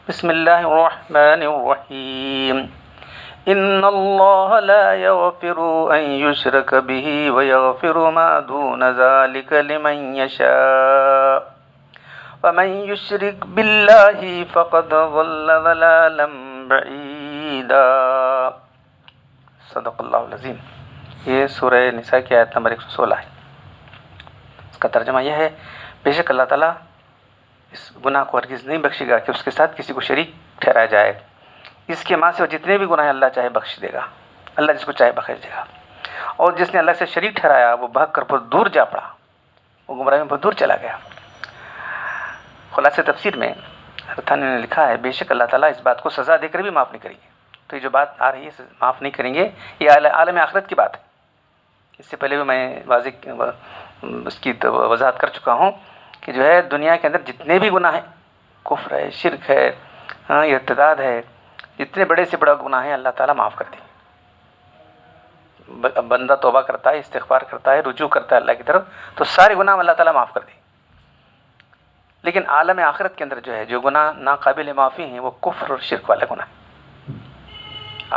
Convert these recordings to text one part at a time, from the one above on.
بسم اللہ الرحمن الرحیم ان اللہ لا یغفر ان یشرک به ویغفر ما دون ذلک لمن یشاء ومن یشرک باللہ فقد ضل ضلالا بعیدا۔ صدق اللہ العظیم۔ یہ سورہ نساء کی آیت نمبر 116 ہے۔ اس کا ترجمہ یہ ہے، بے شک اللہ تعالیٰ اس گناہ کو ہرگز نہیں بخشے گا کہ اس کے ساتھ کسی کو شریک ٹھہرایا جائے۔ اس کے ماں سے وہ جتنے بھی گناہ اللہ چاہے بخش دے گا، اللہ جس کو چاہے بخش دے گا۔ اور جس نے اللہ سے شریک ٹھہرایا وہ بھاگ کر بہت دور جا پڑا، وہ گمراہی میں بہت دور چلا گیا۔ خلاصہ تفسیر میں حضرت تھانوی نے لکھا ہے، بے شک اللہ تعالیٰ اس بات کو سزا دے کر بھی معاف نہیں کریں گے۔ تو یہ جو بات آ رہی ہے معاف نہیں کریں گے، یہ عالم آخرت کی بات ہے۔ اس سے پہلے بھی میں واضح اس کی وضاحت کر چکا ہوں کہ جو ہے دنیا کے اندر جتنے بھی گناہ ہیں، کفر ہے، شرک ہے، ارتداد ہے، جتنے بڑے سے بڑا گناہ ہیں اللہ تعالیٰ معاف کر دیں۔ بندہ توبہ کرتا ہے، استغفار کرتا ہے، رجوع کرتا ہے اللہ کی طرف، تو سارے گناہ اللہ تعالیٰ معاف کر دیں۔ لیکن عالم آخرت کے اندر جو ہے جو گناہ ناقابل معافی ہیں وہ کفر اور شرک والے گناہ ہیں۔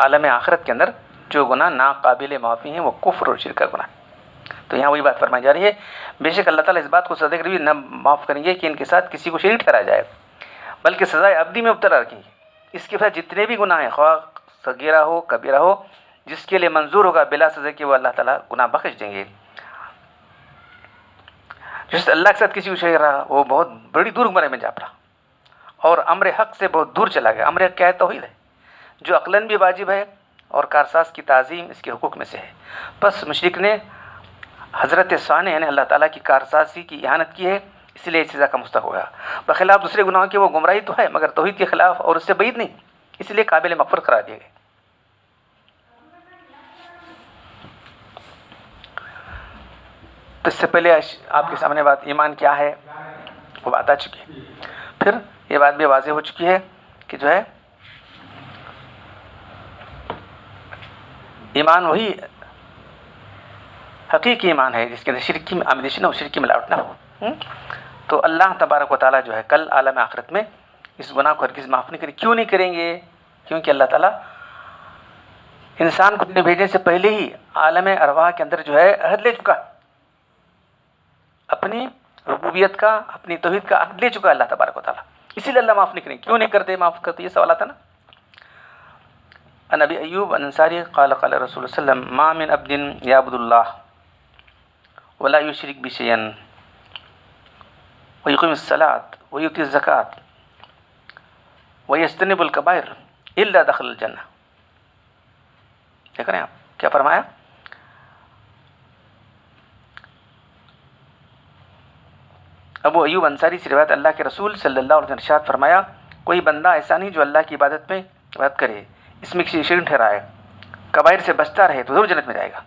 عالم آخرت کے اندر جو گناہ ناقابل معافی ہیں وہ کفر اور شرک کا گناہ ہے۔ تو یہاں وہی بات فرمائی جا رہی ہے، بے شک اللہ تعالیٰ اس بات کو سزا دے کر بھی نہ معاف کریں گے کہ ان کے ساتھ کسی کو شریک ٹھہرایا جائے، بلکہ سزائے ابدی میں مبتلا رکھیں گے۔ اس کے بعد جتنے بھی گناہ ہیں، خواہ صغیرہ ہو کبیرہ ہو، جس کے لیے منظور ہوگا بلا سزا کہ وہ اللہ تعالیٰ گناہ بخش دیں گے۔ جس اللہ کے ساتھ کسی کو شریک رہا وہ بہت بڑی دور گمراہی میں جا پڑا اور امر حق سے بہت دور چلا گیا۔ امر حق کیا ہے؟ توحید ہے، جو عقلاً بھی واجب ہے اور کارساز کی تعظیم اس کے حقوق میں سے ہے۔ بس مشرک نے حضرت صالح یعنی اللہ تعالیٰ کی کارسازی کی اہانت کی ہے، اس لیے سزا کا مستحق ہوگا۔ بخلاف دوسرے گناہوں کے وہ گمراہی تو ہے مگر توحید کے خلاف اور اس سے بعید نہیں، اس لیے قابل مغفرت قرار دیے گئے۔ تو اس سے پہلے آپ کے سامنے بات ایمان کیا ہے وہ بات آ چکی ہے، پھر یہ بات بھی واضح ہو چکی ہے کہ جو ہے ایمان وہی حقیقی ایمان ہے جس کے اندر شرک کی آمیزش نہ ہو، شرک کی ملاوٹ نہ ہو۔ تو اللہ تبارک و تعالیٰ جو ہے کل عالم آخرت میں اس گناہ کو ہرگز معاف نہیں کریں۔ کیوں نہیں کریں گے؟ کیونکہ اللہ تعالیٰ انسان کو اپنے بھیجنے سے پہلے ہی عالم ارواح کے اندر جو ہے عہد لے چکا، اپنی ربوبیت کا، اپنی توحید کا عہد لے چکا اللہ تبارک و تعالیٰ، اسی لیے اللہ معاف نہیں کریں۔ کیوں نہیں کرتے معاف کرتے؟ یہ سوال آتا نا۔ عن ابی ایوب انصاری قال قال رسول اللہ صلی اللہ علیہ وسلم ما من عبد یعبد اللہ ولا یشرک به شیئا ویقیم الصلاة ویؤتی الزکاة ویجتنب الکبائر الا دخل الجنہ۔ دیکھ رہے ہیں آپ کیا فرمایا؟ ابو ایوب انصاری سے روایت، اللہ کے رسول صلی اللہ علیہ وسلم نے ارشاد فرمایا، کوئی بندہ ایسا نہیں جو اللہ کی عبادت میں عبادت کرے، اس میں کسی شریک ٹھہرائے، کبائر سے بچتا رہے تو ضرور جنت میں جائے گا۔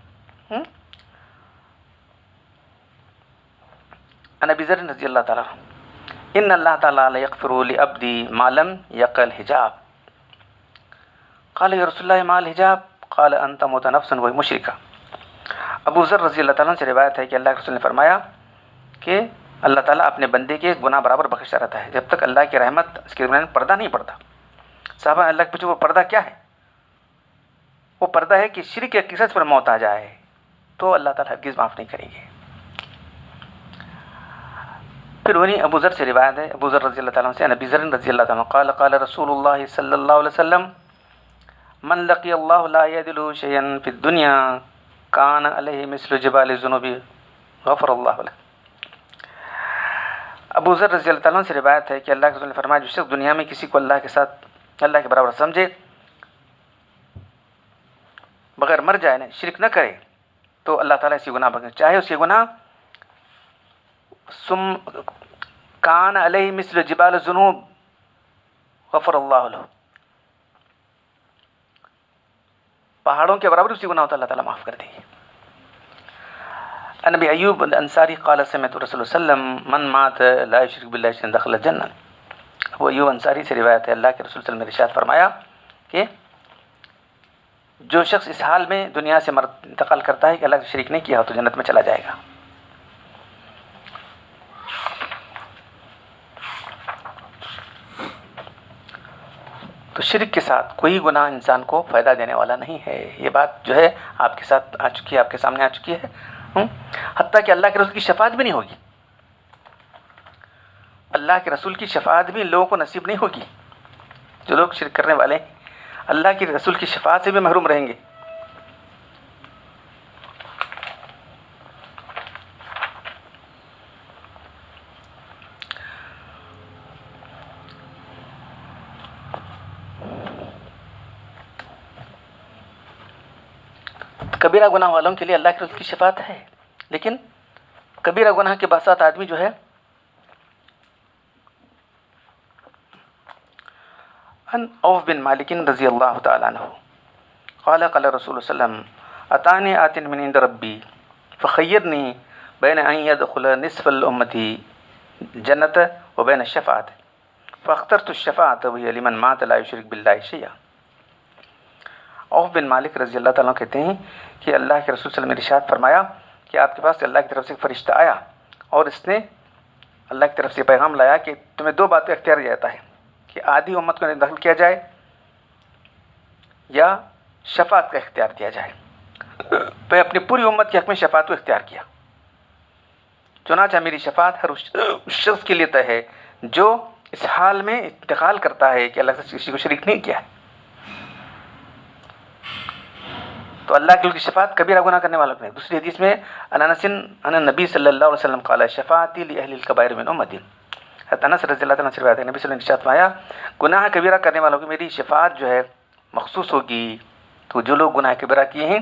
عن ابی ذر رضی اللہ تعالیٰ ان اللہ تعالیٰ لا یغفر لعبدی ما لم یقع الحجاب قال یا رسول اللہ ما الحجاب قال ان تموت نفسا وہی مشرکہ۔ ابو ذر رضی اللہ تعالیٰ سے روایت ہے کہ اللہ کے رسول نے فرمایا کہ اللہ تعالیٰ اپنے بندے کے گناہ برابر بخشتا رہتا ہے جب تک اللہ کی رحمت اس کے درمیان پردہ نہیں پڑتا۔ صحابہ اللہ کے پوچھو وہ پردہ کیا ہے؟ وہ پردہ ہے کہ شرک یا کثرت پر موت آ جائے تو اللہ تعالیٰ ہرگز معاف نہیں کریں گے۔ پھر وہیں ابو ذر سے روایت ہے، ابو ذر رضی اللہ تعالیٰ سے نبی ذر رضی اللہ تعالیٰ قال قال رسول اللہ صلی اللہ علیہ وسلم من لقی اللہ لا یدلو شیئا فی الدنیا کان علیہ مثل جبال الذنوب غفر اللہ لہ۔ ابو ذر رضی اللہ تعالیٰ سے روایت ہے کہ اللہ کے رسول نے فرمایا، جو شخص دنیا میں کسی کو اللہ کے ساتھ اللہ کے برابر سمجھے بغیر مر جائے نا، شرک نہ کرے، تو اللہ تعالیٰ اسی گناہ بخشے، چاہے اس کے گناہ کان علیہ مثل جبال الذنوب غفر اللہ لہ، پہاڑوں کے برابر اسی گناہ ہوتا اللہ تعالیٰ معاف کر دے گی۔ نبی ایوب انصاری قال سمعت رسول اللہ صلی اللہ علیہ وسلم من مات لا یشرک باللہ شیئا دخل الجنہ۔ وہ ایوب انصاری سے روایت ہے، اللہ کے رسول صلی اللہ علیہ وسلم نے ارشاد فرمایا کہ جو شخص اس حال میں دنیا سے انتقال کرتا ہے کہ اللہ سے شریک نہیں کیا ہو تو جنت میں چلا جائے گا۔ تو شرک کے ساتھ کوئی گناہ انسان کو فائدہ دینے والا نہیں ہے. یہ بات جو ہے آپ کے ساتھ آ چکی ہے، آپ کے سامنے آ چکی ہے. حتیٰ کہ اللہ کے رسول کی شفاعت بھی نہیں ہوگی. اللہ کے رسول کی شفاعت بھی لوگوں کو نصیب نہیں ہوگی. جو لوگ شرک کرنے والے ہیں اللہ کے رسول کی شفاعت سے بھی محروم رہیں گے. کبیرہ گناہ والوں کے لیے اللہ کے رسول کی شفاعت ہے، لیکن کبیرہ گناہ کے بساط آدمی جو ہے عن عوف بن مالک رضی اللہ تعالیٰ عنہ قال قال رسول صلی اللہ علیہ وسلم اتانی آت من عند ربی فخیرنی بین ان يدخل نصف الامتی جنت و بین الشفاعت فاخترت الشفاعت وہی لمن مات لا یشرک باللہ شیئا. عوف بن مالک رضی اللہ تعالیٰ کہتے ہیں کہ اللہ کے رسول صلی اللہ علیہ وسلم نے ارشاد فرمایا کہ آپ کے پاس اللہ کی طرف سے ایک فرشتہ آیا اور اس نے اللہ کی طرف سے پیغام لایا کہ تمہیں دو باتیں اختیار دیا جاتا ہے کہ آدھی امت کو داخل کیا جائے یا شفاعت کا اختیار دیا جائے. میں اپنی پوری امت کے حق میں شفاعت کو اختیار کیا. چنانچہ میری شفاعت ہر اس شخص کے لیے طے ہے جو اس حال میں انتقال کرتا ہے کہ اللہ سے کسی کو شریک نہیں کیا. تو اللہ کی شفاعت کبیرہ گناہ کرنے والوں میں. دوسری حدیث میں عن انس عن النبی صلی اللہ علیہ وسلم قال شفاعتی لاہل الکبائر من امتی. حضرت انس رضی اللہ عنہ سے روایت ہے نبی صلی اللہ علیہ وسلم نے ارشاد فرمایا گناہ کبیرہ کرنے والوں کی میری شفاعت جو ہے مخصوص ہوگی. تو جو لوگ گناہ کبیرہ کیے ہیں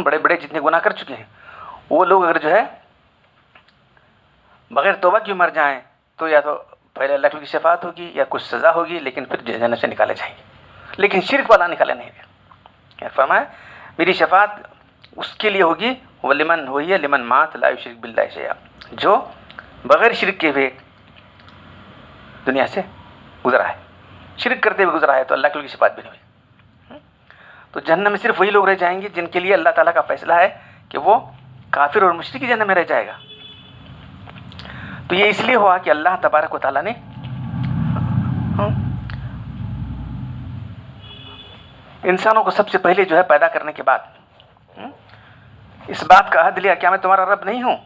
بڑے بڑے جتنے گناہ کر چکے ہیں وہ لوگ اگر جو ہے بغیر توبہ کیوں مر جائیں تو یا تو پہلے اللہ کی شفاعت ہوگی یا کچھ سزا ہوگی لیکن پھر جہنم سے نکالے جائیں گے. لیکن شرک والا نکالے نہیں گئے. فرمایا میری شفاعت اس کے لیے ہوگی ولمن ہوئی ہے لمن مات لا یشرک باللہ شیئا جو بغیر شرک کے ہوئے دنیا سے گزرا ہے. شرک کرتے ہوئے گزرا ہے تو اللہ کی شفاعت بھی نہیں ہوئی. تو جہنم میں صرف وہی لوگ رہ جائیں گے جن کے لیے اللہ تعالیٰ کا فیصلہ ہے کہ وہ کافر اور مشرک کی جہنم میں رہ جائے گا. تو یہ اس لیے ہوا کہ اللہ تبارک و تعالیٰ نے انسانوں کو سب سے پہلے جو ہے پیدا کرنے کے بعد اس بات کا عہد لیا کیا میں تمہارا رب نہیں ہوں.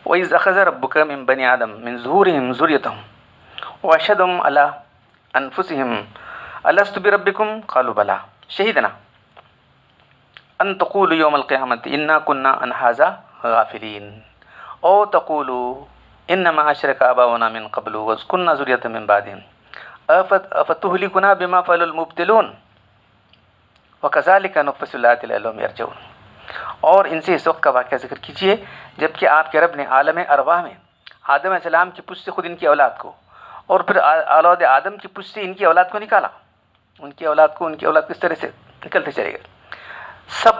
وَإِذْ أَخَذَ رَبُّكَ مِنْ بَنِي آدَمَ مِنْ ظُهُورِهِمْ ذُرِّيَّتَهُمْ وَأَشْهَدَهُمْ عَلَىٰ أَنفُسِهِمْ أَلَسْتُ بِرَبِّكُمْ قَالُوا بَلَىٰ شَهِدْنَا أَن تَقُولُوا يَوْمَ الْقِيَامَةِ إِنَّا كُنَّا عَنْ هَٰذَا غَافِلِينَ أَوْ تَقُولُوا إِنَّمَا أَشْرَكَ آبَاؤُنَا مِنْ قَبْلُ وَكُنَّا ذُرِّيَّةً مِنْ بَعْدِهِمْ أَفَتُهْلِكُنَا بِمَا فَعَلَ الْمُبْطِلُونَ وَكَذَٰلِكَ نُفَصِّلُ الْآيَاتِ لَعَلَّهُمْ يَرْجِعُونَ. اور ان سے اس وقت کا واقعہ ذکر کیجیے جبکہ آپ کے رب نے عالم ارواح میں آدم علیہ السلام کی پشت سے خود ان کی اولاد کو اور پھر اولاد آدم کی پشت سے ان کی اولاد کو نکالا. ان کی اولاد کس طرح سے نکلتے چلے گئے. سب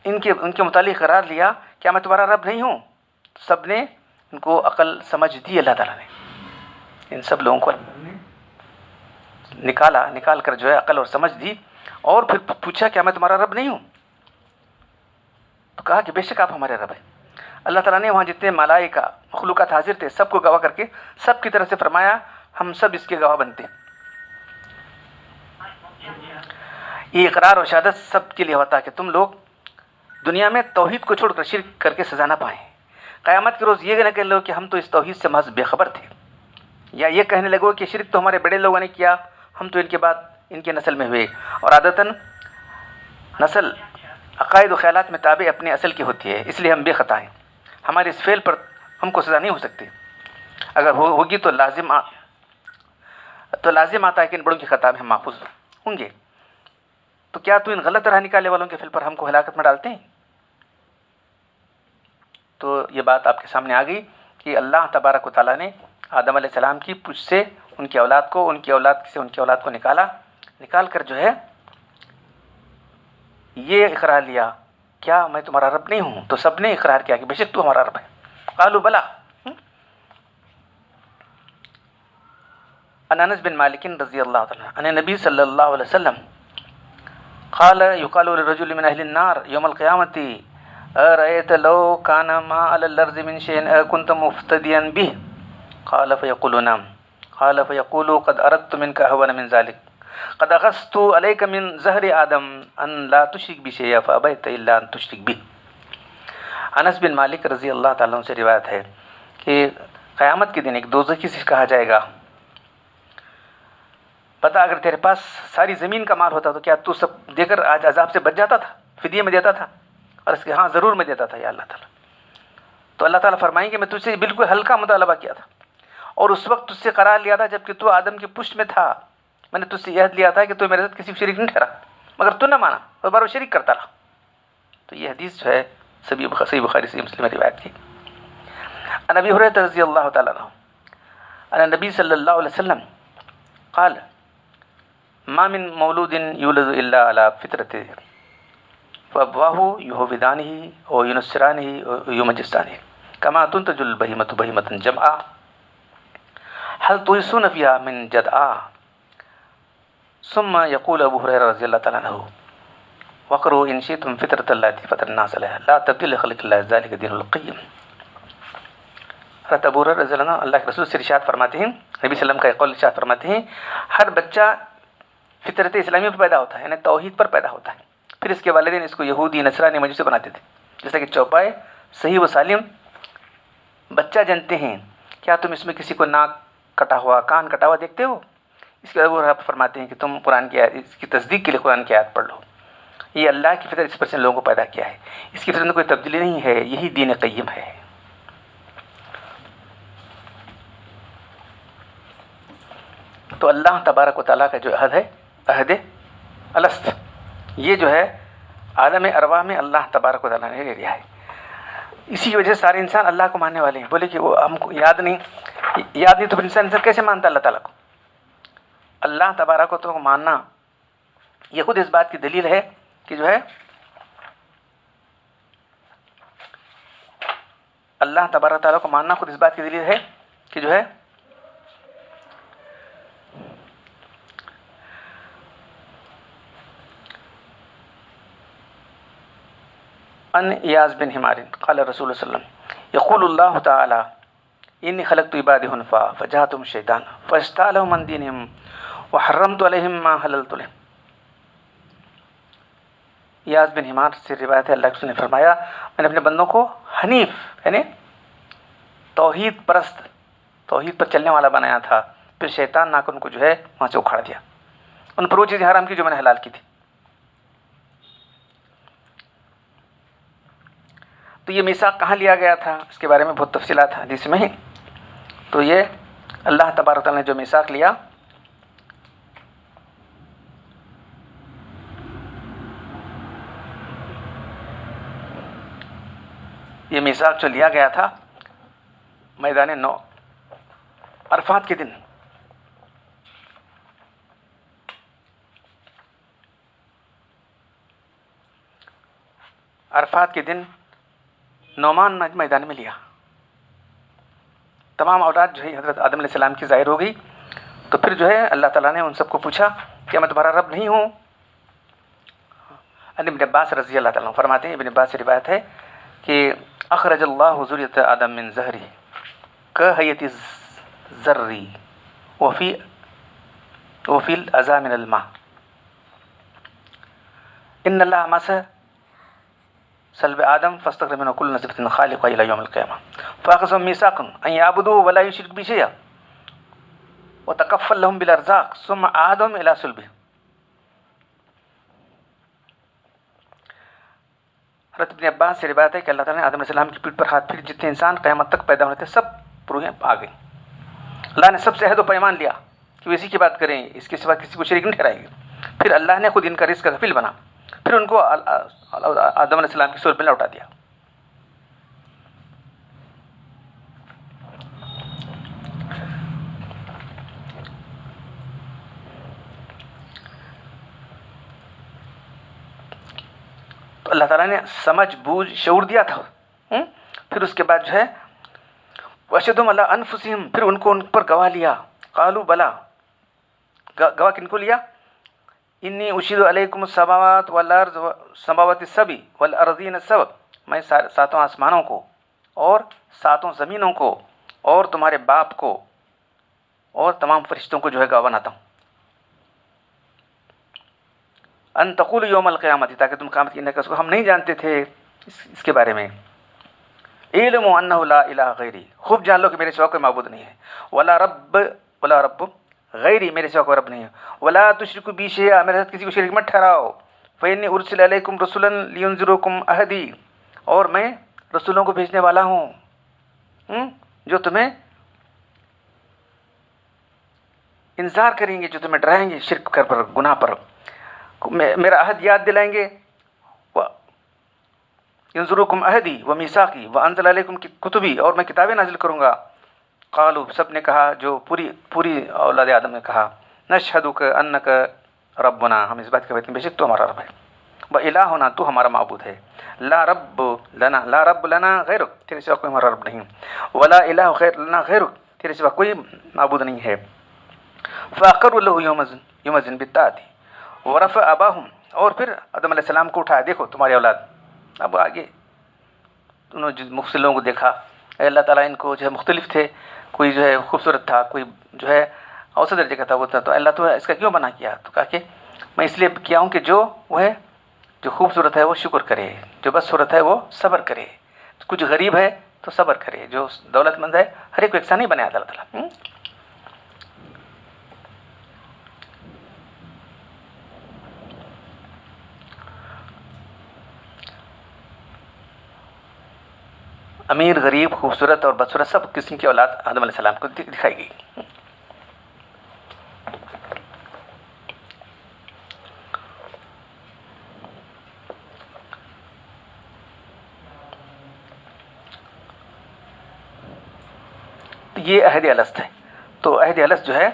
ان کے متعلق قرار لیا کیا میں تمہارا رب نہیں ہوں. سب نے ان کو عقل سمجھ دی. اللہ تعالیٰ نے ان سب لوگوں کو نکال کر جو ہے عقل اور سمجھ دی اور پھر پوچھا کیا میں تمہارا رب نہیں ہوں. تو کہا کہ بے شک آپ ہمارے رب ہیں. اللہ تعالیٰ نے وہاں جتنے ملائکہ مخلوقات حاضر تھے سب کو گواہ کر کے سب کی طرف سے فرمایا ہم سب اس کے گواہ بنتے ہیں. یہ اقرار اور شہادت سب کے لیے ہوتا ہے کہ تم لوگ دنیا میں توحید کو چھوڑ کر شرک کر کے سزا نہ پائیں. قیامت کے روز یہ نہ کہہ لو کہ ہم تو اس توحید سے محض بے خبر تھے یا یہ کہنے لگو کہ شرک تو ہمارے بڑے لوگوں نے کیا ہم تو ان کے بعد ان کے نسل میں ہوئے. اور عادتاً نسل عقائد و خیالات میں تابع اپنے اصل کی ہوتی ہے اس لیے ہم بے خطا ہیں. ہمارے اس فعل پر ہم کو سزا نہیں ہو سکتی. اگر ہوگی تو لازم آتا ہے کہ ان بڑوں کی خطا میں ہم محفوظ ہوں گے. تو کیا تو ان غلط راہ نکالنے والوں کے فعل پر ہم کو ہلاکت میں ڈالتے ہیں. تو یہ بات آپ کے سامنے آ گئی کہ اللہ تبارک و تعالیٰ نے آدم علیہ السلام کی پشت سے ان کی اولاد کو نکال کر جو ہے یہ اقرار لیا کیا میں تمہارا رب نہیں ہوں. تو سب نے اقرار کیا کہ بے شک تو ہمارا رب ہے. قالوا بلا. انس بن مالک رضی اللہ عنہ ان نبی صلی اللہ علیہ وسلم قال يقال للرجل من أهل النار يوم القيامة أرأيت لو كان ما على الأرض من شيء أكنت مفتديا به؟ قال فيقول نعم. قال فيقول قد أردت منك أهون من ذلك، قد أخذت عليك من زهر آدم أن لا تشرك بي شيئا فأبيت إلا أن تشرك به۔ انس بن مالک رضی اللہ تعالیٰ عنہ سے روایت ہے کہ قیامت کے دن ایک دوزخی سے کہا جائے گا، پتا اگر تیرے پاس ساری زمین کا مال ہوتا تو کیا تو سب دے کر آج عذاب سے بچ جاتا تھا، فدیے میں دیتا تھا؟ اور اس کے ہاں ضرور میں دیتا تھا یا اللہ تعالیٰ۔ تو اللہ تعالیٰ فرمائیں کہ میں تجھ سے بالکل ہلکا مطالبہ کیا تھا، اور اس وقت تجھ سے قرار لیا تھا جب کہ تو آدم کی پشت میں تھا، میں نے تجھ سے عہد لیا تھا کہ تو میرے ساتھ کسی شریک نہیں ٹھہرا، مگر تو نہ مانا اور بار بار شریک کرتا رہا۔ تو یہ حدیث جو ہے صحیح بخاری صحیح مسلم میں روایت کی۔ عن ابی ہریرہ رضی اللہ تعالیٰ عنہ ان النبی صلی اللہ علیہ وسلم قال ما من مولود یولد الا علی فطرته فابواه یهودانه او ینصرانه او یمجسانه کما تنتج البہیمۃ بہیمۃ جمعا هل تویسون فیها من جدعا؟ ثم یقول ابو ہریرہ رضی اللہ تعالیٰ عنہ وقروا ان شئتم فطرۃ اللاتی فطر الناس علیها لا تبدیل لخلق اللہ ذلک دین القیم۔ حضرت ابو ہریرہ رضی اللہ عنہ اللہ کے رسول سے ارشاد فرماتے ہیں، نبی صلی اللہ علیہ وسلم کا ایک قول ارشاد فرماتے ہیں، ہر بچہ فطرت اسلامی پر پیدا ہوتا ہے، یعنی توحید پر پیدا ہوتا ہے، پھر اس کے والدین اس کو یہودی نصرانی مجوسی بناتے تھے، جیسا کہ چوپائے صحیح و سالم بچہ جانتے ہیں، کیا تم اس میں کسی کو ناک کٹا ہوا کان کٹا ہوا دیکھتے ہو؟ اس کے ابو ہریرہ فرماتے ہیں کہ تم قرآن کی آیت اس کی تصدیق کے لیے قرآن کی آیت پڑھ لو، یہ اللہ کی فطرت اس پر سے لوگوں کو پیدا کیا ہے، اس کی فطرت میں کوئی تبدیلی نہیں ہے، یہی دین قیم ہے۔ تو اللہ تبارک و تعالیٰ کا جو عہد ہے، عہد الست، یہ جو ہے عالم ارواح میں اللہ تبارک و تعالیٰ نے لے لیا ہے، اسی کی وجہ سے سارے انسان اللہ کو ماننے والے ہیں۔ بولے کہ وہ ہم کو یاد نہیں تو پھر انسان کیسے مانتا اللہ تعالیٰ کو؟ اللہ تبارک و تعالیٰ کو ماننا یہ خود اس بات کی دلیل ہے کہ جو ہے اللہ تبارک و تعالیٰ کو ماننا خود اس بات کی دلیل ہے کہ جو ہے ان ایاز بن حمار قال رسول اللہ صلی اللہ علیہ وسلم یقول اللہ تعالی انی خلقت عبادی حنفاء فجاءتهم الشیطان فاجتالهم عن دینهم وحرمت علیہم ما حللت لهم۔ ایاز بن حمار سے روایت ہے، اللہ کے رسول نے فرمایا میں نے اپنے بندوں کو حنیف یعنی توحید پرست، توحید پر چلنے والا بنایا تھا، پھر شیطان نا کر ان کو جو ہے وہاں سے اکھاڑ دیا، ان پر وہ چیزیں حرام کی جو میں نے حلال کی تھی۔ تو یہ میثاق کہاں لیا گیا تھا اس کے بارے میں بہت تفصیلات حدیث میں ہیں۔ تو یہ اللہ تبارک تعالیٰ نے جو میثاق لیا یہ میثاق جو لیا گیا تھا میدان نو عرفات کے دن، عرفات کے دن نعمان میدان میں لیا، تمام اولاد جو ہے حضرت آدم علیہ السلام کی ظاہر ہو گئی، تو پھر جو ہے اللہ تعالیٰ نے ان سب کو پوچھا کہ میں تمہارا رب نہیں ہوں؟ ابن عباس رضی اللہ تعالیٰ عنہ فرماتے ہیں، ابن عباس سے روایت ہے کہ اخرج اللہ ذریۃ آدم من ظہری کہیت الذری وفی الاذى من الماء ان اللہ مس سلب آدم فاستغفر منه كل نسبة خالق إلى يوم القيامة فأخذهم ميثاقا أن يعبدوه ولا يشركوا به شيئا وتكفل لهم بالأرزاق ثم عادهم إلى صلبه۔ حضرت ابن عباس سے روایت ہے کہ اللہ تعالیٰ نے آدم علیہ السلام کی پیٹھ پر ہاتھ پھر جتنے انسان قیامت تک پیدا ہونے تھے سب روحیں آ گئیں، اللہ نے سب سے عہد و پیمان لیا کہ وہ اسی کی بات کریں، اس کے سوا کسی کو شریک نہیں ٹھہرائیں گے، پھر اللہ نے خود ان کا رزق کا کفیل بنا، پھر ان کو آدم علیہ السلام کی صورت میں لوٹا دیا۔ تو اللہ تعالیٰ نے سمجھ بوجھ شعور دیا تھا، پھر اس کے بعد جو ہے وَأَشْهَدُهُمْ عَلَىٰ أَنفُسِهِمْ، پھر ان کو ان پر گواہ لیا، قالوا بلا، گواہ کن کو لیا؟ انی اشہد علیکم السماوات والارض سماوات السبع والارضین السبع، میں ساتوں آسمانوں کو اور ساتوں زمینوں کو اور تمہارے باپ کو اور تمام فرشتوں کو جو ہے گواہ بناتا ہوں، ان تقول یوم القیامت، تاکہ تم قیامت کی کو ہم نہیں جانتے تھے اس کے بارے میں، علم انہ لا الہ غیری، خوب جان لو کہ میرے سوا کوئی معبود نہیں ہے، ولا رب غیری، میرے سوا کوئی رب نہیں ہے، ولا تشرکوا بی شیئا، میرے ساتھ کسی کو شریک مت ٹھہراؤ، فإنی ارسل علیکم رسلا لینذرکم عہدی، اور میں رسولوں کو بھیجنے والا ہوں جو تمہیں انذار کریں گے، جو تمہیں ڈرائیں گے شرک کر پر، گناہ پر، میرا عہد یاد دلائیں گے، ینظرکم عہدی و میثاقی وانزل علیکم کتبی، اور میں کتابیں نازل کروں گا۔ قالوا، سب نے کہا، جو پوری اولاد آدم نے کہا، نشہدک انک ربنا، ہم اس بات کے بے شک تو ہمارا رب ہے، و الہنا، تو ہمارا معبود ہے، لا رب لنا غیرک، تیرے سوا کوئی ہمارا رب نہیں، ولا الہ غیر لنا غیرک، تیرے سوا کوئی معبود نہیں ہے۔ فاقروا له یومئذ بالطاعۃ ورفع اباہم، اور پھر آدم علیہ السلام کو اٹھایا، دیکھو تمہاری اولاد، اب آگے انہوں نے مختلف لوگوں کو دیکھا، اللہ تعالیٰ ان کو جو ہے مختلف تھے، کوئی جو ہے خوبصورت تھا، کوئی جو ہے اوسط درجے کا تھا، وہ تھا، تو اللہ تو اس کا کیوں بنا کیا؟ تو کہا کہ میں اس لیے کیا ہوں کہ جو خوبصورت ہے وہ شکر کرے، جو بد صورت ہے وہ صبر کرے، کچھ غریب ہے تو صبر کرے، جو دولت مند ہے ہر ایک کو یکساں نہیں بنایا اللہ تعالیٰ۔ امیر، غریب، خوبصورت اور بدصورت سب قسم کی اولاد آدم علیہ السلام کو دکھائی گئی۔ یہ عہد الست ہے۔ تو عہد الست جو ہے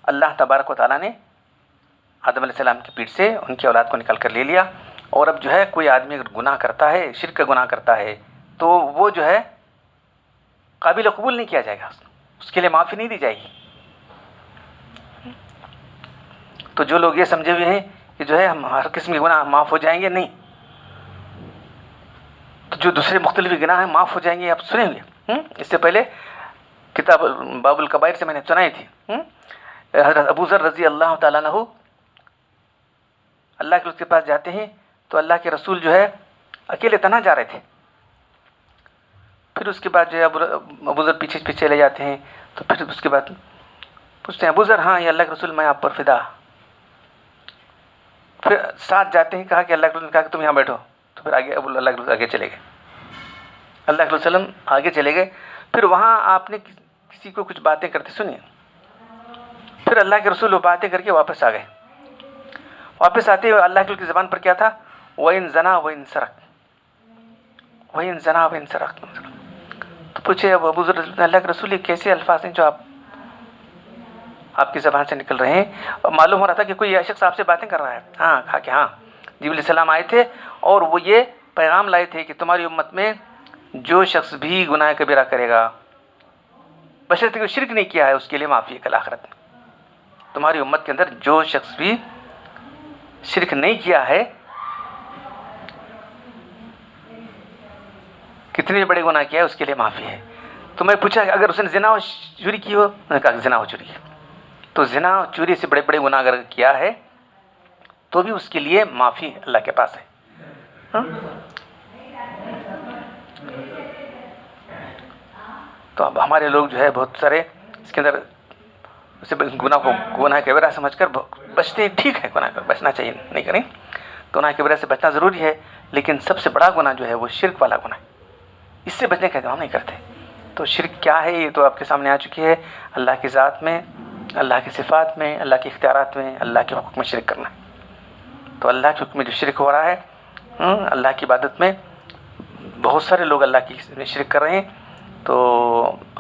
اللہ تبارک و تعالیٰ نے آدم علیہ السلام کی پیٹھ سے ان کی اولاد کو نکال کر لے لیا، اور اب جو ہے کوئی آدمی اگر گناہ کرتا ہے، شرک کا گناہ کرتا ہے، تو وہ جو ہے قابل قبول نہیں کیا جائے گا، اس کے لیے معافی نہیں دی جائے گی۔ تو جو لوگ یہ سمجھے ہوئے ہیں کہ جو ہے ہم ہر قسم کے گناہ معاف ہو جائیں گے، نہیں، تو جو دوسرے مختلف گناہ ہیں معاف ہو جائیں گے، آپ سنے ہوئے، اس سے پہلے کتاب باب الکبائر سے میں نے سنائی تھی، حضرت ابو ذر رضی اللہ تعالیٰ عنہ اللہ کے اس کے پاس جاتے ہیں، تو اللہ کے رسول جو ہے اکیلے تنہا جا رہے تھے، پھر اس کے بعد جو ہے ابو ذر پیچھے چلے جاتے ہیں، تو پھر اس کے بعد پوچھتے ہیں ابو ذر، ہاں یہ اللہ کے رسول، میں آپ پر فدا، پھر ساتھ جاتے ہیں، کہا کہ اللہ کے رسول نے کہا کہ تم یہاں بیٹھو، تو پھر آگے اللہ کے رسول آگے چلے گئے، اللہ کے رسول وسلم آگے چلے گئے، پھر وہاں آپ نے کسی کو کچھ باتیں کرتے سنی، پھر اللہ کے رسول وہ باتیں کر کے واپس آ گئے، واپس آتے ہوئے اللہ کے رسول کی زبان پر کیا تھا؟ وَإِن زَنَا وَإِن سَرَقَ، وَإِن زَنَا وَإِن سَرَقَ، تو پوچھے اب ابو ذر، اللہ کے رسول یہ کیسے الفاظ ہیں جو آپ کی زبان سے نکل رہے ہیں؟ اور معلوم ہو رہا تھا کہ کوئی شخص آپ سے باتیں کر رہا ہے۔ ہاں، کہا کہ ہاں، جبریل علیہ السلام آئے تھے اور وہ یہ پیغام لائے تھے کہ تمہاری امت میں جو شخص بھی گناہ کبیرہ کرے گا، بشرطیکہ وہ شرک نہیں کیا ہے، اس کے لیے معافی ہے کل آخرت میں۔ تمہاری امت کے اندر جو شخص بھی شرک نہیں کیا ہے، کتنے بڑے گناہ کیا ہے، اس کے لیے معافی ہے۔ تو میں پوچھا کہ اگر اس نے زنا و چوری کی ہو، انہوں نے کہا کہ زنا و چوری ہے، تو زنا و چوری سے بڑے بڑے گناہ اگر کیا ہے تو بھی اس کے لیے معافی اللہ کے پاس ہے۔ تو اب ہمارے لوگ جو ہے بہت سارے اس کے اندر اسے گناہ کو گناہ کبیرہ سمجھ کر بچتے ہیں، ٹھیک ہے، گناہ بچنا چاہیے، نہیں کریں، گناہ کبیرہ سے بچنا ضروری ہے، لیکن سب سے بڑا گناہ جو ہے وہ شرک والا گناہ ہے، اس سے بچنے کا ہم نہیں کرتے۔ تو شرک کیا ہے یہ تو آپ کے سامنے آ چکی ہے، اللہ کی ذات میں، اللہ کی صفات میں، اللہ کے اختیارات میں، اللہ کے حکم میں شرک کرنا ہے۔ تو اللہ کے حکم میں جو شرک ہو رہا ہے، اللہ کی عبادت میں بہت سارے لوگ اللہ کی میں شرک کر رہے ہیں، تو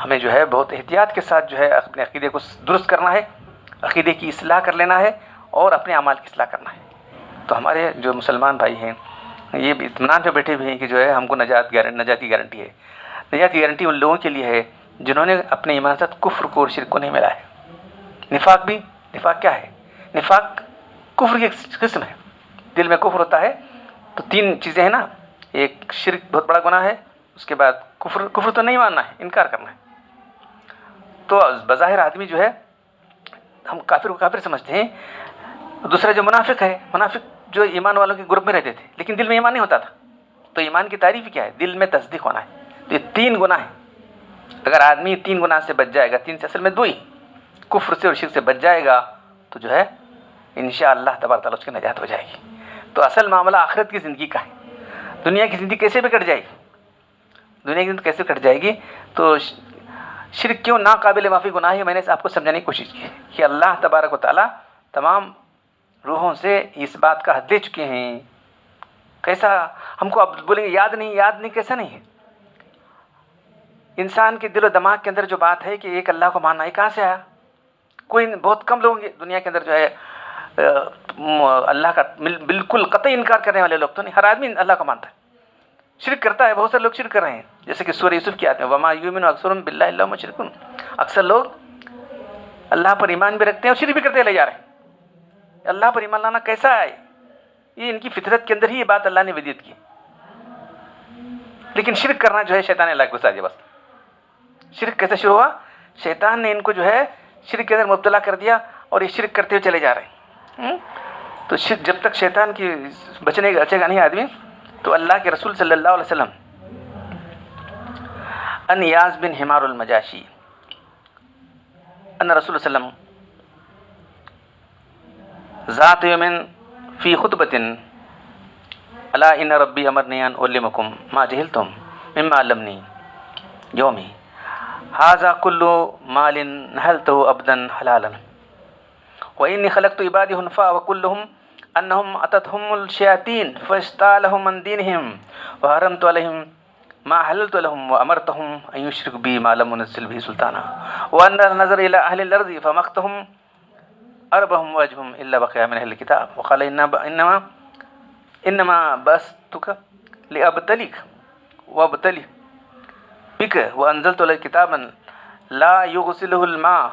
ہمیں جو ہے بہت احتیاط کے ساتھ جو ہے اپنے عقیدے کو درست کرنا ہے، عقیدے کی اصلاح کر لینا ہے اور اپنے اعمال کی اصلاح کرنا ہے۔ تو ہمارے جو مسلمان بھائی ہیں یہ بھی اطمینان پہ بیٹھے ہوئے ہیں کہ جو ہے ہم کو نجات کی گارنٹی ہے۔ نجات کی گارنٹی ان لوگوں کے لیے ہے جنہوں نے اپنے ایمان ساتھ کفر کو اور شرک کو نہیں ملا ہے۔ نفاق کیا ہے؟ نفاق کفر کی ایک قسم ہے. دل میں کفر ہوتا ہے تو 3 چیزیں ہیں نا. ایک شرک بہت بڑا گناہ ہے، اس کے بعد کفر تو نہیں ماننا ہے، انکار کرنا ہے. تو بظاہر آدمی جو ہے ہم کافر کو کافر سمجھتے ہیں. دوسرا جو منافق ہے، منافق جو ایمان والوں کے گروپ میں رہتے تھے لیکن دل میں ایمان نہیں ہوتا تھا. تو ایمان کی تعریف کیا ہے؟ دل میں تصدیق ہونا ہے. تو یہ 3 گناہ ہیں. اگر آدمی 3 گناہ سے بچ جائے گا، 3 سے اصل میں 2 ہی، کفر سے اور شرک سے بچ جائے گا تو جو ہے انشاءاللہ تبارک تعالیٰ اس کی نجات ہو جائے گی. تو اصل معاملہ آخرت کی زندگی کا ہے. دنیا کی زندگی کیسے بھی کٹ جائے گی، دنیا کی زندگی کیسے کٹ جائے گی. تو شرک کیوں ناقابل معافی گناہ ہے، میں نے آپ کو سمجھانے کی کوشش کی کہ اللہ تبارک و تعالیٰ تمام روحوں سے اس بات کا حد لے چکے ہیں. کیسا ہم کو اب بولیں گے یاد نہیں کیسا نہیں ہے. انسان کے دل و دماغ کے اندر جو بات ہے کہ ایک اللہ کو ماننا ہے، کہاں سے آیا؟ کوئی بہت کم لوگ دنیا کے اندر جو ہے اللہ کا بالکل قطعی انکار کرنے والے لوگ تو نہیں. ہر آدمی اللہ کو مانتا ہے. شرک کرتا ہے، بہت سارے لوگ شرک کر رہے ہیں، جیسے کہ سورہ یوسف کی آیت میں وما یؤمن اکثرهم باللہ الا وهم مشرکون. اکثر لوگ اللہ پر ایمان بھی رکھتے ہیں اور شرک بھی کرتے لے جا رہے ہیں. اللہ پر ایمان لانا کیسا ہے؟ یہ ان کی فطرت کے اندر ہی یہ بات اللہ نے ودیت کی. لیکن شرک کرنا جو ہے شیطان نے اللہ کو گھسا دیا. بس شرک کیسے شروع ہوا؟ شیطان نے ان کو جو ہے شرک کے اندر مبتلا کر دیا اور یہ شرک کرتے ہوئے چلے جا رہے ہیں. تو جب تک شیطان کی بچے گا نہیں آدمی، تو اللہ کے رسول صلی اللہ علیہ وسلم ان یاز بن حمار المجاشی ان رسول صلی اللہ علیہ وسلم ذات یوم فی خطبۃ الا ان ربی امرنی ان اعلمکم ما جہلتم مما علمنی یومی ھذا کل مال نحلته ابدا حلالا وانی خلقت عبادی حنفاء وکلهم انهم اتتهم الشیاطین فاجتالهم من دینهم وحرمت علیہم ما حللت لهم وامرتهم ان يشركوا بي ما لم انزل به سلطانا وان نظر الى اهل الارض فمقتهم اربهم واجبهم الا بقي من اهل الكتاب وقال انما بأستك لابتليك وابتلي بك وانزلت لك كتابا لا يغسله الماء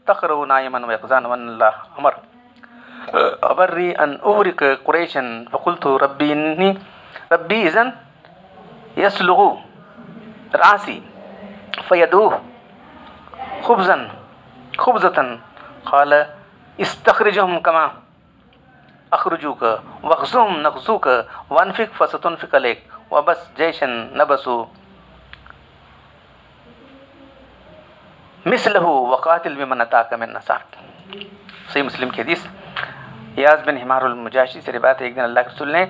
تقرأ نائما ويقظان وان الله امر ابري ان اغرق قريشا فقلت ربي اذن يسلغ رأسي فيدوه خبزة قال استخرجهم كما أخرجوك واغزهم نغزوك وانفق فستنفق عليك وبس جيشا نبسوا مثله وقاتل بمن أتاك من نصارك. صحیح مسلم کی حدیث. یاز بن حمار المجاشی سے روایت ہے ایک دن اللہ کے رسول نے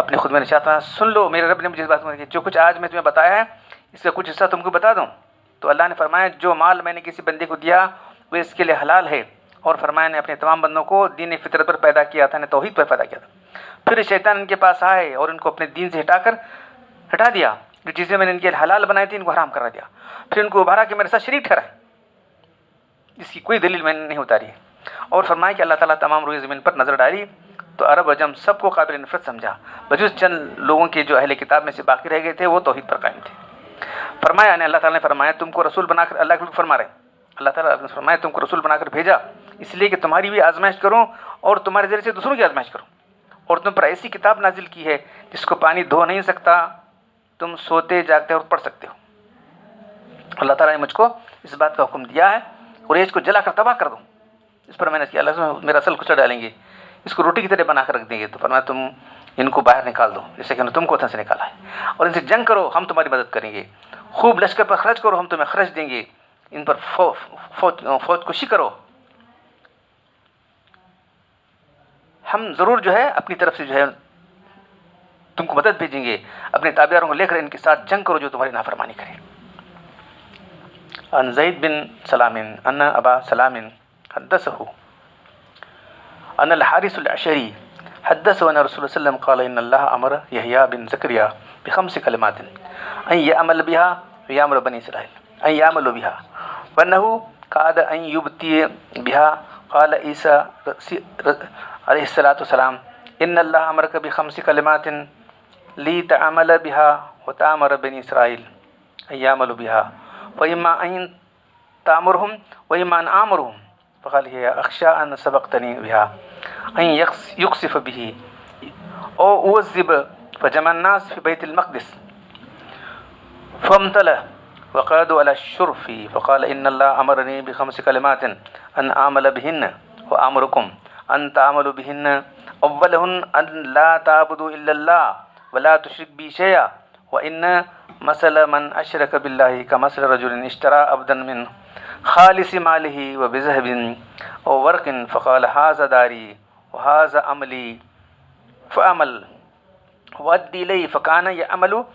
اپنے خود میں نشاط فرمایا سن لو میرے رب نے مجھے اس بات میں جو کچھ آج میں تمہیں بتایا ہے اس کا کچھ حصہ تم کو بتا دوں. تو اللہ نے فرمایا جو مال میں نے کسی بندے کو دیا وہ اس کے لیے حلال ہے، اور فرمایا نے اپنے تمام بندوں کو دین فطرت پر پیدا کیا تھا، نے توحید پر پیدا کیا تھا. پھر شیطان ان کے پاس آئے اور ان کو اپنے دین سے ہٹا دیا. جو چیزیں میں نے ان کے حلال بنائی تھی ان کو حرام کرا دیا. پھر ان کو ابھارا کہ میرے ساتھ شریک ٹھہرائے، جس کی کوئی دلیل میں نے نہیں اتاری ہے. اور فرمایا کہ اللہ تعالیٰ تمام روئے زمین پر نظر ڈالی تو عرب عجم سب کو قابل نفرت سمجھا، بجز چند لوگوں کے جو اہل کتاب میں سے باقی رہ گئے تھے وہ توحید پر قائم تھے. فرمایا اللہ تعالیٰ نے فرمایا تم کو رسول بنا کر اللہ کے فرما رہے اللہ تعالیٰ نے فرمایا تم کو رسول بنا کر بھیجا اس لیے کہ تمہاری بھی آزمائش کروں اور تمہارے ذریعے سے دوسروں کی آزمائش کروں، اور تم پر ایسی کتاب نازل کی ہے جس کو پانی دھو نہیں سکتا، تم سوتے جاگتے اور پڑھ سکتے ہو. اللہ تعالیٰ نے مجھ کو اس بات کا حکم دیا ہے قریش کو جلا کر تباہ کر دوں. اس پر میں نے کیا اللہ میرا اصل کچھ ڈالیں گے، اس کو روٹی کی طرح بنا کر رکھ دیں گے. تو فرمایا تم ان کو باہر نکال دو جیسے کہ تم کو وطن سے نکالا ہے، اور ان سے جنگ کرو ہم تمہاری مدد کریں گے، خوب لشکر پر خرچ کرو ہم تمہیں خرچ دیں گے، ان پر فوج کشی کرو، ہم ضرور جو ہے اپنی طرف سے جو ہے تم کو مدد بھیجیں گے، اپنے تابعداروں کو لے کر ان کے ساتھ جنگ کرو جو تمہاری نافرمانی کرے. عن زید بن سلام ان ابا سلام حدثه ان الحارث العشری حدثه ان رسول الله صلى الله عليه وسلم قال ان الله امر يحيى بن زكريا بخمس كلمات ان يعمل بها ويامر بني اسرائيل ان يعملوا بها وانه كاد ان يبتي بها. قال عيسى عليه الصلاه والسلام ان الله امرك بخمس كلمات لتعمل بها وتامر بني اسرائيل ان يعملوا بها وإما أن تأمرهم وإما أن آمرهم. فقال هي أخشى أن سبقتني بها أن يقصف به أو أوذب فجمع الناس في بيت المقدس فامتلأ وقعدوا على الشرف فقال إن الله أمرني ب5 كلمات أن أعمل بهن وأمركم أن تعملوا بهن أولهن أن لا تعبدوا إلا الله ولا تشرك بي شيئا وإن مثل من أشرك بالله كمثل رجل اشترى عبدا من خالص ماله وبذهب وورق فقال هذا داري وهذا عملي فأمل وأدي إليه فكان يعمل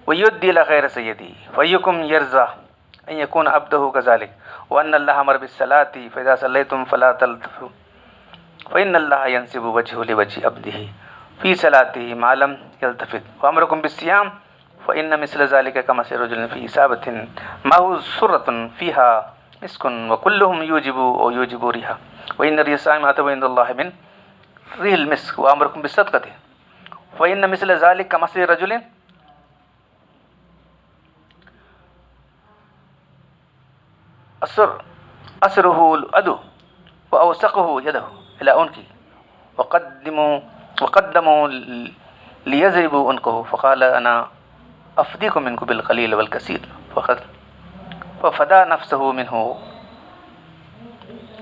ويدي إلى غير سيدي فأيكم يرضى أن يكون عبده كذلك وأن الله أمر بالصلاة فإذا صليتم فلا تلتفتوا فإن الله ينسب وجهه لوجه عبده في صلاته ما لم يلتفت وأمركم بالصيام فإن مثل ذلك كمثل رجل في إصابة معه سرة فيها مسك وكلهم يوجب ريحا وإن ريح الصائم أطيب عند الله من ريح المسك وأمركم بالصدقة فإن مثل ذلك كمثل رجل أسره الأدو وأوسقه يده إلى عنقه وقدموا ليضربوا عنقه فقال أنا أفديكم منكم بالقليل والكثير ففدى نفسه منه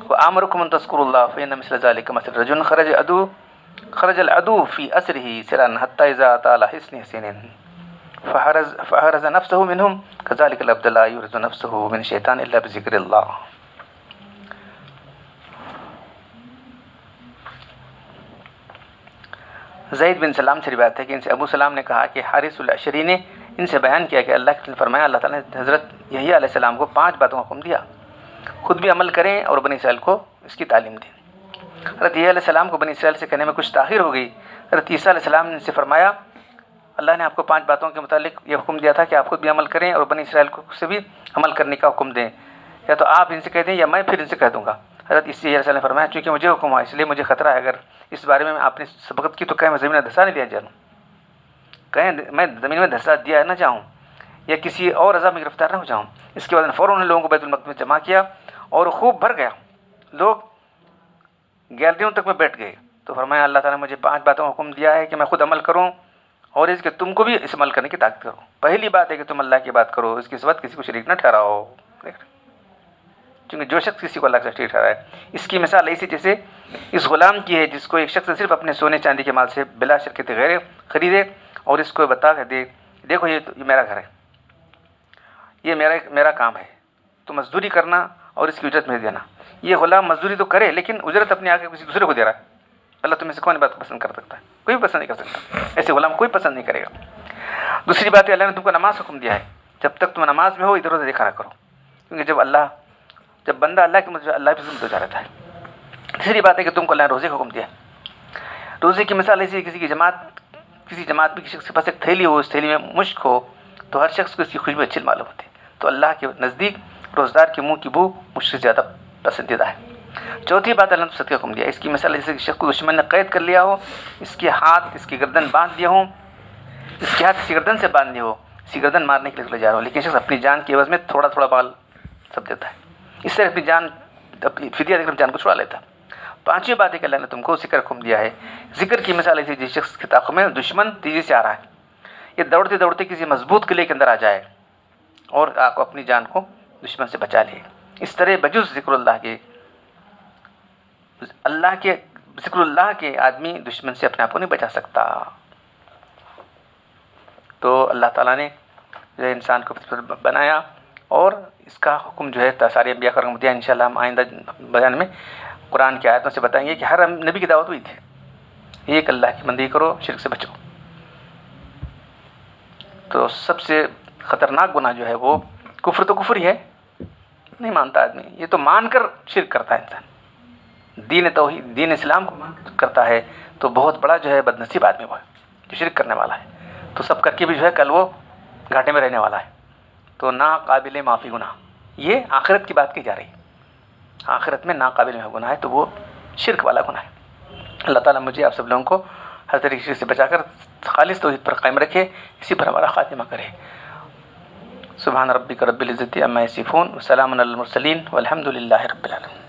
وأمركم أن تذكروا الله فإن مثل ذلك مثل رجل خرج العدو في أسره سرا حتى إذا أتى على حصن حسين فحرز نفسه منهم كذلك العبد لا يحرز نفسه من الشيطان إلا بذكر الله. زید بن سلام سے روایت ہے کہ ان سے ابو سلام نے کہا کہ حارث العشری نے ان سے بیان کیا کہ اللہ نے فرمایا اللہ تعالیٰ نے حضرت یحییٰ علیہ السلام کو 5 باتوں کا حکم دیا، خود بھی عمل کریں اور بنی اسرائیل کو اس کی تعلیم دیں. حضرت یحییٰ علیہ السلام کو بنی اسرائیل سے کہنے میں کچھ تاخیر ہو گئی. حضرت عیسیٰ علیہ السلام نے ان سے فرمایا اللہ نے آپ کو 5 باتوں کے متعلق یہ حکم دیا تھا کہ آپ خود بھی عمل کریں اور بنی اسرائیل کو سے بھی عمل کرنے کا حکم دیں، یا تو آپ ان سے کہہ دیں یا میں پھر ان سے کہہ دوں گا. حضرت عیسیٰ علیہ السلام نے فرمایا چونکہ مجھے حکم ہوا اس لیے مجھے خطرہ ہے، اگر اس بارے میں آپ نے سبقت کی تو کہیں میں زمین میں دھسا نہیں دیا جاؤں، کہیں میں زمین میں دھسا دیا نہ جاؤں یا کسی اور عذاب میں گرفتار نہ ہو جاؤں. اس کے بعد فوراً لوگوں کو بیت المقدس میں جمع کیا اور خوب بھر گیا، لوگ گیلریوں تک میں بیٹھ گئے. تو فرمایا اللہ تعالیٰ نے مجھے 5 باتوں کا حکم دیا ہے کہ میں خود عمل کروں اور اس کے تم کو بھی اس عمل کرنے کی طاقت کرو. پہلی بات ہے کہ تم اللہ کی بات کرو، اس کے ساتھ کسی کو شریک نہ ٹھہراؤ. کیونکہ جو شخص کسی کو اللہ کا شریک ٹھہرائے، اس کی مثال ایسی جیسے اس غلام کی ہے جس کو ایک شخص نے صرف اپنے سونے چاندی کے مال سے بلا شرکت غیر خریدے اور اس کو بتا کر دے دیکھو یہ میرا گھر ہے، یہ میرا کام ہے، تو مزدوری کرنا اور اس کی اجرت مجھے دینا. یہ غلام مزدوری تو کرے لیکن اجرت اپنے آگے کسی دوسرے کو دے رہا ہے. اللہ تم میں سے کون بات کو پسند کر سکتا ہے؟ کوئی پسند نہیں کر سکتا. ایسے غلام کوئی پسند نہیں کرے گا. دوسری بات ہے اللہ نے تم کو نماز حکم دیا ہے، جب تک تم نماز میں ہو ادھر ادھر دیکھا نہ کرو، کیونکہ جب بندہ اللہ کے مجھے اللہ بھی ظلم ہو جا رہتا ہے. تیسری بات ہے کہ تم کو اللہ نے روزے کا حکم دیا. روزے کی مثال ایسی کسی جماعت میں کسی شخص کے پاس ایک تھیلی ہو، اس تھیلی میں مشک ہو تو ہر شخص کو اس کی خوشبو اچھی معلوم ہوتی ہے. تو اللہ کے نزدیک روزدار کے منہ کی بو مجھ سے زیادہ پسندیدہ ہے. چوتھی بات اللہ نے صدقہ حکم دیا. اس کی مثال جیسے کہ شخص کو دشمن نے قید کر لیا ہو، اس کے ہاتھ اس کی گردن باندھ دیا ہو، اس کے ہاتھ اس کی گردن سے باندھ دیا ہو، اس کی گردن مارنے کے لیے چلے جا رہا ہو، لیکن شخص اپنی جان کے عوض میں تھوڑا تھوڑا بال سب دیتا ہے. اس طرح اپنی فدیہ دے کر جان کو چھڑا لیتا. 5ویں بات ہے کہ اللہ نے تم کو ذکر حکم دیا ہے. ذکر کی مثال ایسی جس شخص کے طاقت میں دشمن تیزی سے آ رہا ہے، یہ دوڑتے دوڑتے کسی مضبوط قلعے کے اندر آ جائے اور آپ کو اپنی جان کو دشمن سے بچا لے. اس طرح بجز ذکر اللہ کے آدمی دشمن سے اپنے آپ کو نہیں بچا سکتا. تو اللہ تعالیٰ نے جو ہے انسان کو بنایا اور اس کا حکم جو ہے سارے انبیاء کا حکم دیا. انشاءاللہ ہم آئندہ بیان میں قرآن کی آیتوں سے بتائیں گے کہ ہر نبی کی دعوت ہوئی تھی ایک اللہ کی بندگی کرو، شرک سے بچو. تو سب سے خطرناک گناہ جو ہے وہ کفر تو کفر ہی ہے، نہیں مانتا آدمی. یہ تو مان کر شرک کرتا ہے انسان، دین توحید دین اسلام کو کرتا ہے تو بہت بڑا جو ہے بدنصیب آدمی وہ ہے جو شرک کرنے والا ہے. تو سب کر کے بھی جو ہے کل وہ گھاٹے میں رہنے والا ہے. تو ناقابل معافی گناہ، یہ آخرت کی بات کی جا رہی ہے. آخرت میں ناقابل معافی گناہ ہے تو وہ شرک والا گناہ ہے. اللہ تعالیٰ مجھے آپ سب لوگوں کو ہر طریقے سے بچا کر خالص توحید پر قائم رکھے، اسی پر ہمارا خاتمہ کرے. سبحان ربک رب العزت عما یصفون وسلام علی المرسلین والحمد للہ رب العالمین.